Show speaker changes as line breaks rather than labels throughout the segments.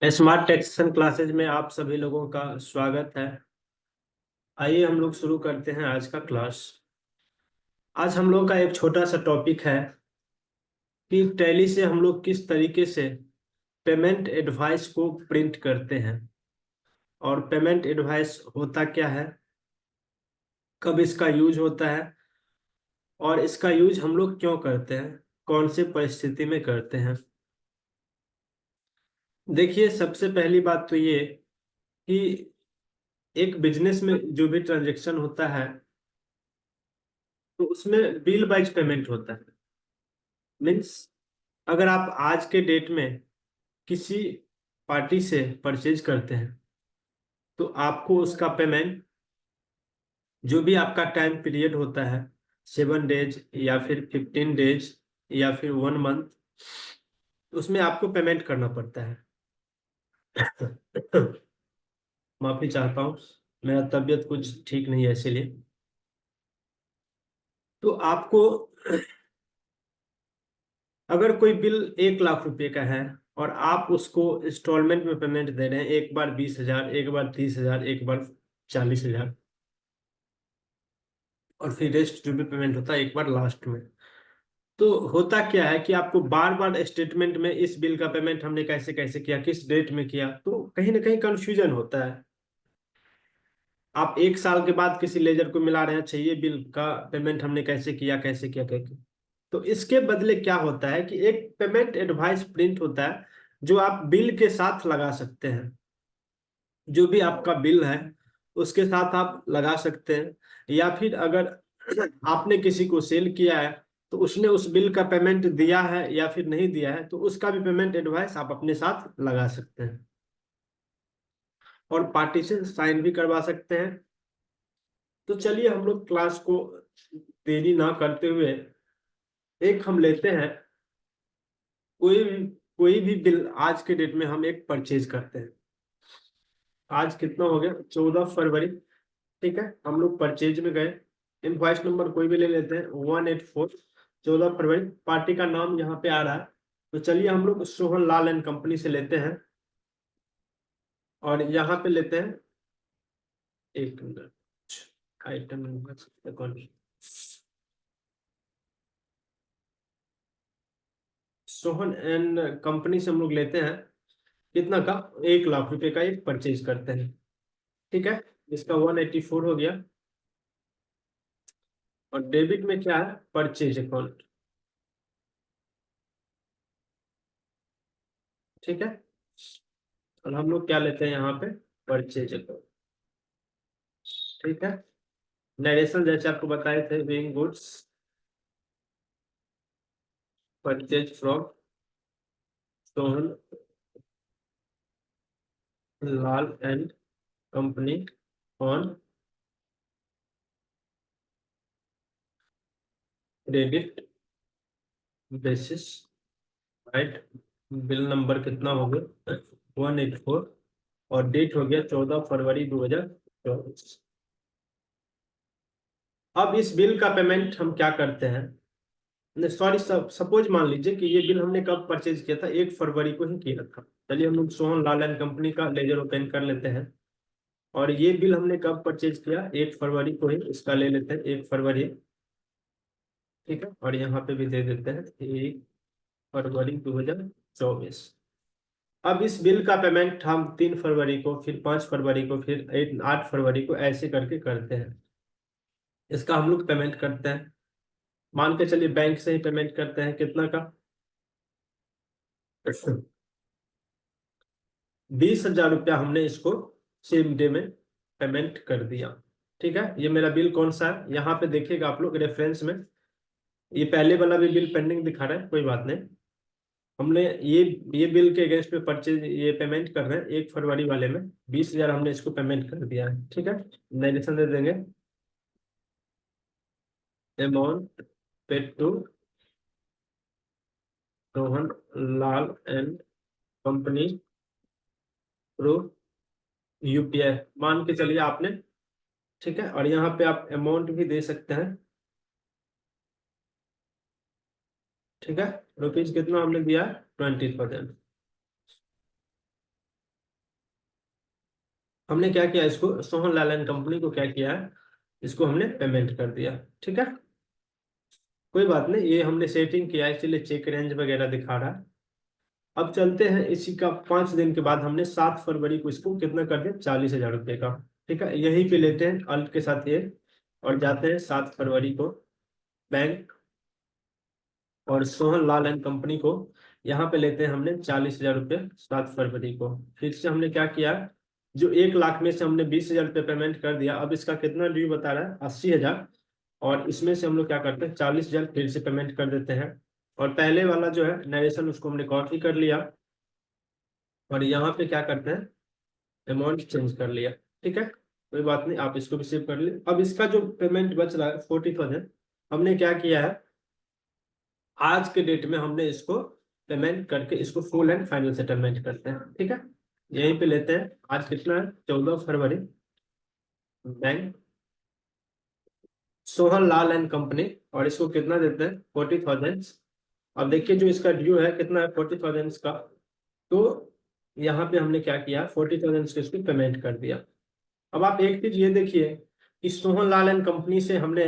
Smart taxation classes में आप सभी लोगों का स्वागत है। आइए हम लोग शुरू करते हैं आज का क्लास। आज हम लोग का एक छोटा सा टॉपिक है कि टैली से हम लोग किस तरीके से पेमेंट एडवाइस को प्रिंट करते हैं और पेमेंट एडवाइस होता क्या है, कब इसका यूज होता है और इसका यूज हम लोग क्यों करते हैं, कौन से परिस्थिति में करते हैं। देखिए, सबसे पहली बात तो ये कि एक बिजनेस में जो भी ट्रांजैक्शन होता है तो उसमें बिल वाइज पेमेंट होता है। मीन्स अगर आप आज के डेट में किसी पार्टी से परचेज करते हैं तो आपको उसका पेमेंट, जो भी आपका टाइम पीरियड होता है, 7 डेज या फिर 15 डेज या फिर 1 मंथ, उसमें आपको पेमेंट करना पड़ता है। माफी चाहता हूँ, मेरा तबीयत कुछ ठीक नहीं है इसीलिए। तो आपको अगर कोई बिल 1 लाख रुपए का है और आप उसको इंस्टॉलमेंट में पेमेंट दे रहे हैं, एक बार 20,000, एक बार 30,000, एक बार 40,000, और फिर रेस्ट जो भी पेमेंट होता है एक बार लास्ट में, तो होता क्या है कि आपको बार बार स्टेटमेंट में इस बिल का पेमेंट हमने कैसे कैसे किया, किस डेट में किया, तो कहीं ना कहीं कंफ्यूजन होता है। आप एक साल के बाद किसी लेजर को मिला रहे हैं, अच्छा ये बिल का पेमेंट हमने कैसे किया, कैसे किया, कैसे। तो इसके बदले क्या होता है कि एक पेमेंट एडवाइस प्रिंट होता है जो आप बिल के साथ लगा सकते हैं। जो भी आपका बिल है उसके साथ आप लगा सकते हैं, या फिर अगर आपने किसी को सेल किया है तो उसने उस बिल का पेमेंट दिया है या फिर नहीं दिया है तो उसका भी पेमेंट एडवाइस आप अपने साथ लगा सकते हैं, और पार्टी से साइन भी करवा सकते हैं। तो चलिए हम लोग क्लास को देरी ना करते हुए एक हम लेते हैं, कोई भी बिल आज के डेट में हम एक परचेज करते हैं। आज कितना हो गया, 14 फरवरी। ठीक है, हम लोग परचेज में गए, इनवॉइस नंबर कोई भी ले लेते हैं, 184, 14 फरवरी। पार्टी का नाम यहाँ पे आ रहा है, तो चलिए हम लोग सोहन लाल एंड कंपनी से लेते हैं, और यहाँ पे लेते हैं, एक मिनट, आइटम नंबर कौन, सोहन एंड कंपनी से हम लोग लेते हैं कितना का, 1 लाख रुपए का एक परचेज करते हैं। ठीक है, इसका 184 हो गया, और डेबिट में क्या है, परचेज अकाउंट। ठीक है, और हम लोग क्या लेते हैं यहाँ पे, परचेज अकाउंट। ठीक है, नरेशन जैसे आपको बताए थे, being goods purchase from Sohan Lal and company on credit basis, right. Bill number कितना हो गया, 184, और डेट हो गया 14 फरवरी 2024। अब इस बिल का पेमेंट हम क्या करते हैं, सॉरी, सपोज मान लीजिए कि ये बिल हमने कब परचेज किया था, 1 फरवरी को ही किया था। चलिए हम लोग सोहन लाल एंड कंपनी का लेजर ओपन कर लेते हैं, और ये बिल हमने कब परचेज किया, 1 फरवरी को ही, इसका ले लेते हैं 1 फरवरी। ठीक है, और यहाँ पे भी दे देते हैं 1 फरवरी 2024। अब इस बिल का पेमेंट हम 3 फरवरी को, फिर 5 फरवरी को, फिर 8 फरवरी को, ऐसे करके करते हैं। इसका हम लोग पेमेंट करते हैं, मान के चलिए बैंक से ही पेमेंट करते हैं, कितना का, 20,000 रुपया हमने इसको सेम डे में पेमेंट कर दिया। ठीक है, ये मेरा बिल कौन सा है, यहाँ पे देखिएगा आप लोग रेफरेंस में, ये पहले वाला भी बिल पेंडिंग दिखा रहा है, कोई बात नहीं। हमने ये बिल के अगेंस्ट में परचेज, ये पेमेंट कर रहे हैं 1 फरवरी वाले में, 20,000 हमने इसको पेमेंट कर दिया है। ठीक है, नरेशन दे देंगे, amount paid to Rohan Lal and company through UPI, मान के चलिए आपने। ठीक है, और यहाँ पे आप अमाउंट भी दे सकते हैं। ठीक है, रुपीज कितना हमने दिया है, 20,000। हमने क्या किया, इसको सोहन लाल एंड कंपनी को क्या किया है, इसको हमने पेमेंट कर दिया। ठीक है, कोई बात नहीं, ये हमने सेटिंग किया है इसलिए चेक रेंज वगैरह दिखा रहा है। अब चलते हैं, इसी का 5 दिन के बाद हमने 7 फरवरी को इसको कितना कर दिया, 40,000 रुपये का। ठीक है, यहीं पे लेते हैं अल्ट के साथ ये, और जाते हैं 7 फरवरी को बैंक, और सोहन लाल एंड कंपनी को यहाँ पे लेते हैं हमने 40,000 रुपये 7 फरवरी को। फिर से हमने क्या किया, जो 1 लाख में से हमने 20,000 रुपये पेमेंट कर दिया, अब इसका कितना ड्यू बता रहा है, 80,000। और इसमें से हम लोग क्या करते हैं, 40,000 फिर से पेमेंट कर देते हैं। और पहले वाला जो है नरेशन, उसको हमने कॉपी कर लिया, और यहाँ पे क्या करते हैं, अमाउंट चेंज कर लिया। ठीक है, कोई बात नहीं, आप इसको भी सेव कर लिए। अब इसका जो पेमेंट बच रहा है 40,000, हमने क्या किया है, आज के डेट में हमने इसको पेमेंट करके इसको फुल एंड फाइनल सेटलमेंट करते हैं। ठीक है, यहीं पे लेते हैं, आज कितना है, 14 फरवरी, bank Sohan Lal and company, और इसको कितना देते हैं, 40,000। अब देखिए जो इसका ड्यू है कितना है, 40,000 का। तो यहाँ पे हमने क्या किया, 40,000 का इसको पेमेंट कर दिया। अब आप एक चीज ये देखिए कि सोहन लाल एंड कंपनी से हमने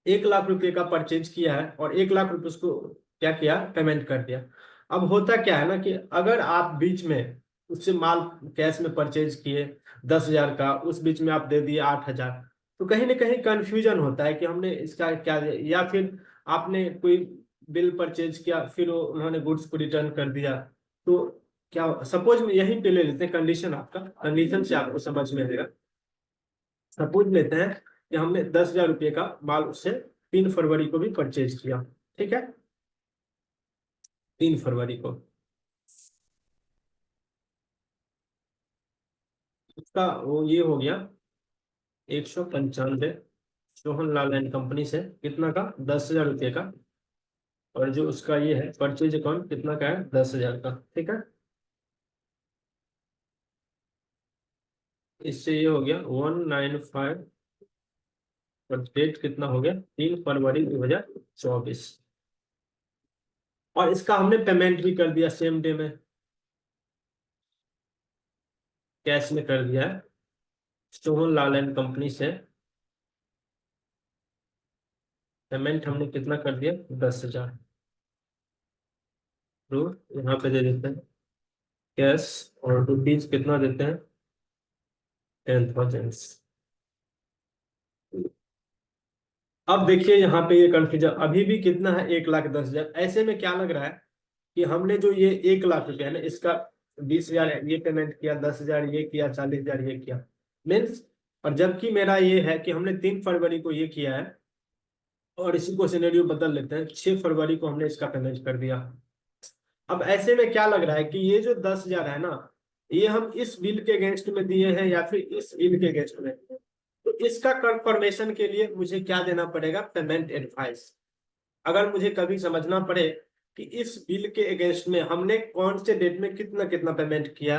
1 लाख रुपए का परचेज किया है, और 1 लाख रुपए उसको क्या किया, पेमेंट कर दिया। अब होता क्या है ना कि अगर आप बीच में उससे माल कैश में परचेज किए 10,000 का, उस बीच में आप दे दिए 8,000, तो कहीं ना कहीं कंफ्यूजन होता है कि हमने इसका क्या, या फिर आपने कोई बिल परचेज किया, फिर उन्होंने गुड्स को रिटर्न कर दिया। तो क्या, सपोज में यहीं पे ले लेते हैं कंडीशन, आपका कंडीशन से आपको समझ में आएगा। सपोज लेते हैं कि हमने 10,000 रुपये का माल उससे 3 फरवरी को भी परचेज किया। ठीक है, 3 फरवरी को उसका वो ये हो गया 195, सोहन लाल एंड कंपनी से कितना का, 10,000 रुपये का। और जो उसका ये है परचेज अकाउंट कितना का है, 10,000 का। ठीक है, इससे ये हो गया 195, और डेट कितना हो गया, 3 फरवरी 2024। और इसका हमने पेमेंट भी कर दिया सेम डे में, कैश में कर दिया है, सोहन लाल एंड कंपनी से पेमेंट हमने कितना कर दिया, 10,000। तो यहाँ पे दे देते हैं कैश, और रुपीज कितना देते हैं, 10,000। अब देखिए यहाँ पे ये कंफ्यूजन अभी भी कितना है, 1,10,000। ऐसे में क्या लग रहा है कि हमने जो ये 1 लाख रुपया है ना, इसका 20,000 ये पेमेंट किया, 10,000 ये किया, 40,000 ये किया, मीन्स। और जबकि मेरा ये है कि हमने 3 फरवरी को ये किया है, और इसी को सिनेरियो बदल लेते हैं, 6 फरवरी को हमने इसका पेमेंट कर दिया। अब ऐसे में क्या लग रहा है कि ये जो 10,000 है ना, ये हम इस बिल के अगेंस्ट में दिए हैं या फिर इस बिल के अगेंस्ट में। तो इसका कंफर्मेशन के लिए मुझे क्या देना पड़ेगा, पेमेंट एडवाइस। अगर मुझे कभी समझना पड़े कि इस बिल के अगेंस्ट में हमने कौन से डेट में कितना कितना पेमेंट किया,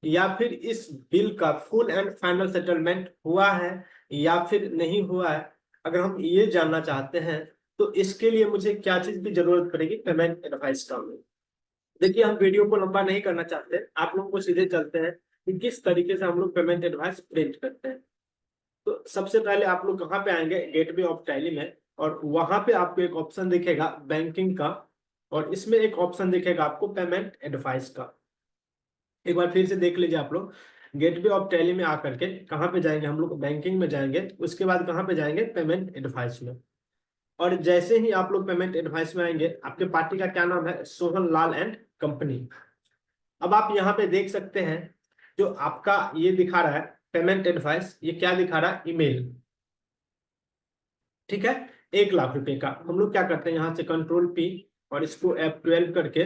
या फिर इस बिल का फुल एंड फाइनल सेटलमेंट हुआ है या फिर नहीं हुआ है, अगर हम ये जानना चाहते हैं, तो इसके लिए मुझे क्या चीज की जरूरत पड़ेगी, पेमेंट एडवाइस का। देखिए हम वीडियो को लंबा नहीं करना चाहते, आप लोगों को सीधे चलते हैं कि किस तरीके से हम लोग पेमेंट एडवाइस प्रिंट करते हैं। तो सबसे पहले आप लोग कहाँ पे आएंगे, गेटवे ऑफ टैली में, और वहां पे आपको एक ऑप्शन दिखेगा बैंकिंग का, और इसमें एक ऑप्शन दिखेगा आपको पेमेंट एडवाइस का। एक बार फिर से देख लीजिए आप लोग, गेटवे ऑफ टैली में आकर के कहाँ पे जाएंगे, हम लोग बैंकिंग में जाएंगे, उसके बाद कहाँ पे जाएंगे, पेमेंट एडवाइस में। और जैसे ही आप लोग पेमेंट एडवाइस में आएंगे, आपके पार्टी का क्या नाम है, सोहन लाल एंड कंपनी। अब आप यहाँ पे देख सकते हैं, जो आपका ये दिखा रहा है पेमेंट एडवाइस, ये क्या दिखा रहा है, ईमेल। ठीक है, 1 लाख रुपए का हम लोग क्या करते हैं, यहाँ से Ctrl+P, और इसको F12 करके,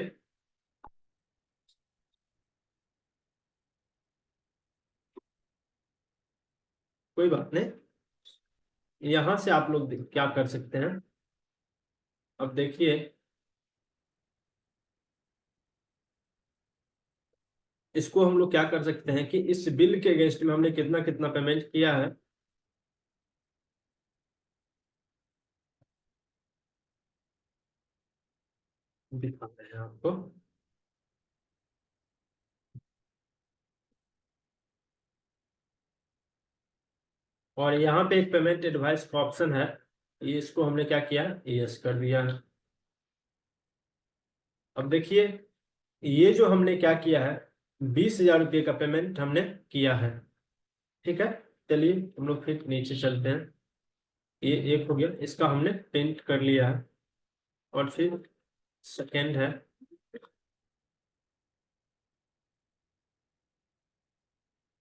कोई बात नहीं, यहाँ से आप लोग क्या कर सकते हैं, अब देखिए इसको हम लोग क्या कर सकते हैं कि इस बिल के अगेंस्ट में हमने कितना कितना पेमेंट किया है, दिखाते हैं आपको। और यहाँ पे एक पेमेंट एडवाइस का ऑप्शन है, ये इसको हमने क्या किया, यस कर दिया है। अब देखिए, ये जो हमने क्या किया है, 20,000 रुपये का पेमेंट हमने किया है। ठीक है, चलिए हम लोग फिर नीचे चलते हैं। ये एक हो गया, इसका हमने प्रिंट कर लिया है। और फिर सेकेंड है,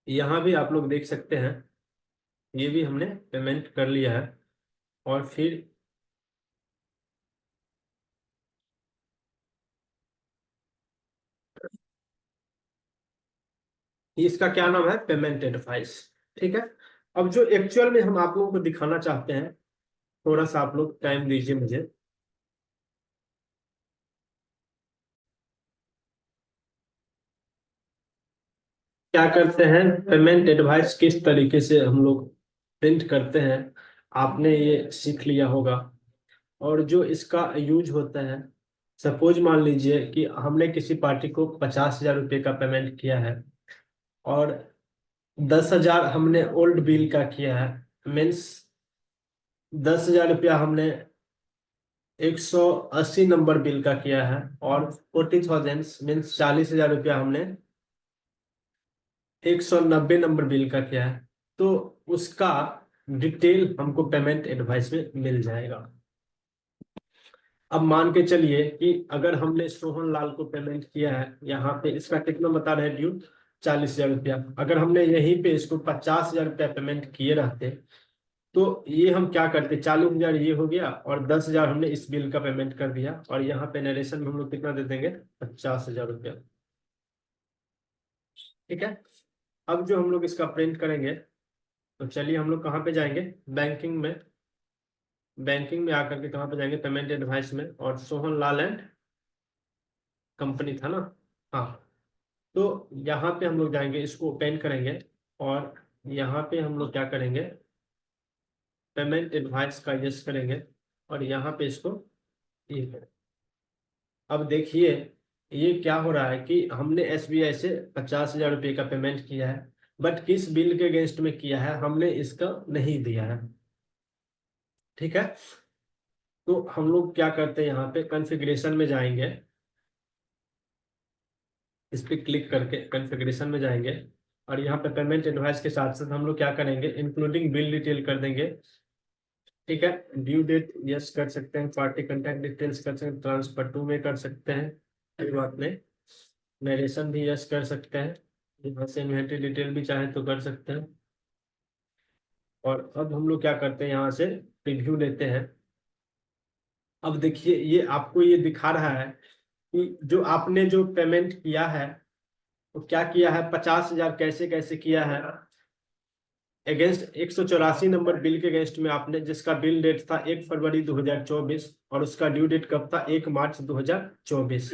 यहाँ भी आप लोग देख सकते हैं, ये भी हमने पेमेंट कर लिया है। और फिर इसका क्या नाम है, पेमेंट एडवाइस। ठीक है, अब जो एक्चुअल में हम आप लोगों को दिखाना चाहते हैं, थोड़ा सा आप लोग टाइम दीजिए मुझे। क्या करते हैं, पेमेंट एडवाइस किस तरीके से हम लोग प्रिंट करते हैं, आपने ये सीख लिया होगा। और जो इसका यूज होता है, सपोज मान लीजिए कि हमने किसी पार्टी को 50,000 रुपये का पेमेंट किया है, और 10,000 हमने ओल्ड बिल का किया है। मीन्स 10,000 रुपया हमने 180 नंबर बिल का किया है, और 40,000 मीन्स 40,000 रुपया हमने 190 नंबर बिल का किया है। तो उसका डिटेल हमको पेमेंट एडवाइस में मिल जाएगा। अब मान के चलिए कि अगर हमने सोहन लाल को पेमेंट किया है, यहाँ पे इसका कितना बता रहे हैं ड्यू, 40,000 रुपया। अगर हमने यहीं पे इसको 50,000 रुपया पेमेंट किए रहते, तो ये हम क्या करते, 40,000 ये हो गया, और 10,000 हमने इस बिल का पेमेंट कर दिया, और यहाँ पे नरेशन में हम लोग कितना दे देंगे, 50,000 रुपया। ठीक है, अब जो हम लोग इसका प्रिंट करेंगे, तो चलिए हम लोग कहाँ पे जाएंगे, बैंकिंग में। बैंकिंग में आकर के कहाँ पे जाएंगे, पेमेंट एडवाइस में, और सोहन लाल एंड कंपनी था ना। हाँ, तो यहाँ पे हम लोग जाएंगे, इसको ओपन करेंगे, और यहाँ पे हम लोग क्या करेंगे, पेमेंट एडवाइस का यस करेंगे, और यहाँ पे इसको ये करें। अब देखिए, ये क्या हो रहा है कि हमने एसबीआई से 50,000 रुपये का पेमेंट किया है, बट किस बिल के अगेंस्ट में किया है हमने इसका नहीं दिया है। ठीक है, तो हम लोग क्या करते हैं, यहाँ पे कॉन्फ़िगरेशन में जाएंगे, इस पे क्लिक करके कॉन्फ़िगरेशन में जाएंगे, और यहाँ पे पेमेंट एडवाइस के साथ साथ हम लोग क्या करेंगे, इंक्लूडिंग बिल डिटेल कर देंगे। ठीक है, ड्यू डेट यस कर सकते हैं, पार्टी कंटैक्ट डिटेल्स कर सकते हैं, ट्रांसफर टू में कर सकते हैं, कोई बात नहीं। नरेशन भी यस कर सकते हैं, यहाँ से इन्वेंट्री डिटेल भी चाहे तो कर सकते हैं। और अब हम लोग क्या करते हैं, यहाँ से रिव्यू लेते हैं। अब देखिए, ये आपको ये दिखा रहा है कि जो आपने जो पेमेंट किया है, तो क्या किया है, 50,000 कैसे कैसे किया है, अगेंस्ट 184 नंबर बिल के अगेंस्ट में आपने, जिसका बिल डेट था 1 फरवरी 2024, और उसका ड्यू डेट कब था, 1 मार्च 2024।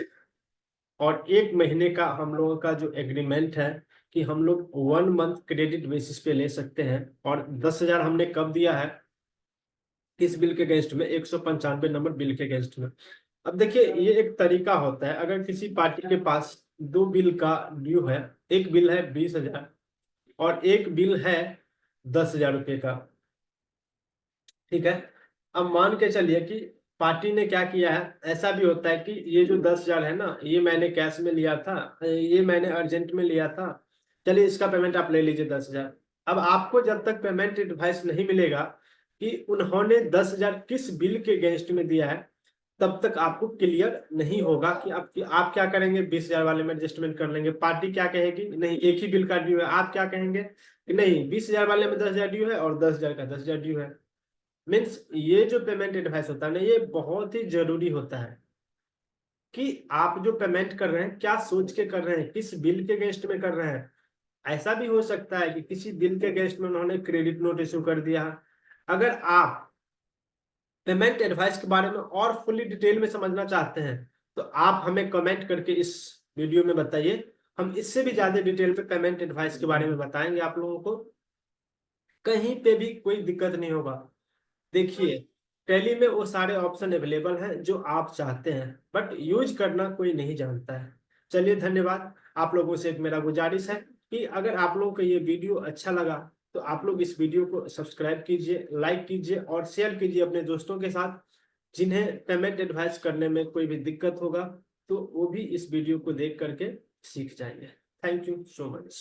और एक महीने का हम लोगों का जो एग्रीमेंट है, कि हम लोग 1 मंथ क्रेडिट बेसिस पे ले सकते हैं। और 10,000 हमने कब दिया है, किस बिल के अगेंस्ट में, 195 नंबर बिल के अगेंस्ट में। अब देखिए, ये एक तरीका होता है, अगर किसी पार्टी के पास दो बिल का ड्यू है, एक बिल है 20,000 और एक बिल है 10,000 रुपये का। ठीक है, अब मान के चलिए कि पार्टी ने क्या किया है, ऐसा भी होता है कि ये जो 10,000 है ना, ये मैंने कैश में लिया था, ये मैंने अर्जेंट में लिया था, चलिए इसका पेमेंट आप ले लीजिए 10,000। अब आपको जब तक पेमेंट एडवाइस नहीं मिलेगा कि उन्होंने 10,000 किस बिल के अगेंस्ट में दिया है, तब तक आपको क्लियर नहीं होगा कि आप क्या करेंगे, 20,000 वाले में एडजस्टमेंट कर लेंगे। पार्टी क्या कहेगी, नहीं एक ही बिल का ड्यू है, आप क्या कहेंगे कि नहीं 20,000 वाले में 10,000 ड्यू है, और 10,000 का 10,000 ड्यू है। मीन्स ये जो पेमेंट एडवाइस होता है ना, ये बहुत ही जरूरी होता है कि आप जो पेमेंट कर रहे हैं, क्या सोच के कर रहे हैं, किस बिल के अगेंस्ट में कर रहे हैं। ऐसा भी हो सकता है कि किसी बिल के अगेंस्ट में उन्होंने क्रेडिट नोट इशू कर दिया। अगर आप पेमेंट एडवाइस के बारे में और फुली डिटेल में समझना चाहते हैं, तो आप हमें कमेंट करके इस वीडियो में बताइए, हम इससे भी ज्यादा डिटेल पे पेमेंट एडवाइस के बारे में बताएंगे आप लोगों को। कहीं पे भी कोई दिक्कत नहीं होगा। देखिए, टैली में वो सारे ऑप्शन अवेलेबल हैं जो आप चाहते हैं, बट यूज करना कोई नहीं जानता है। चलिए, धन्यवाद। आप लोगों से एक मेरा गुजारिश है कि अगर आप लोगों को ये वीडियो अच्छा लगा, तो आप लोग इस वीडियो को सब्सक्राइब कीजिए, लाइक कीजिए और शेयर कीजिए अपने दोस्तों के साथ, जिन्हें पेमेंट एडवाइस करने में कोई भी दिक्कत होगा तो वो भी इस वीडियो को देख करके सीख जाएंगे। Thank you so much.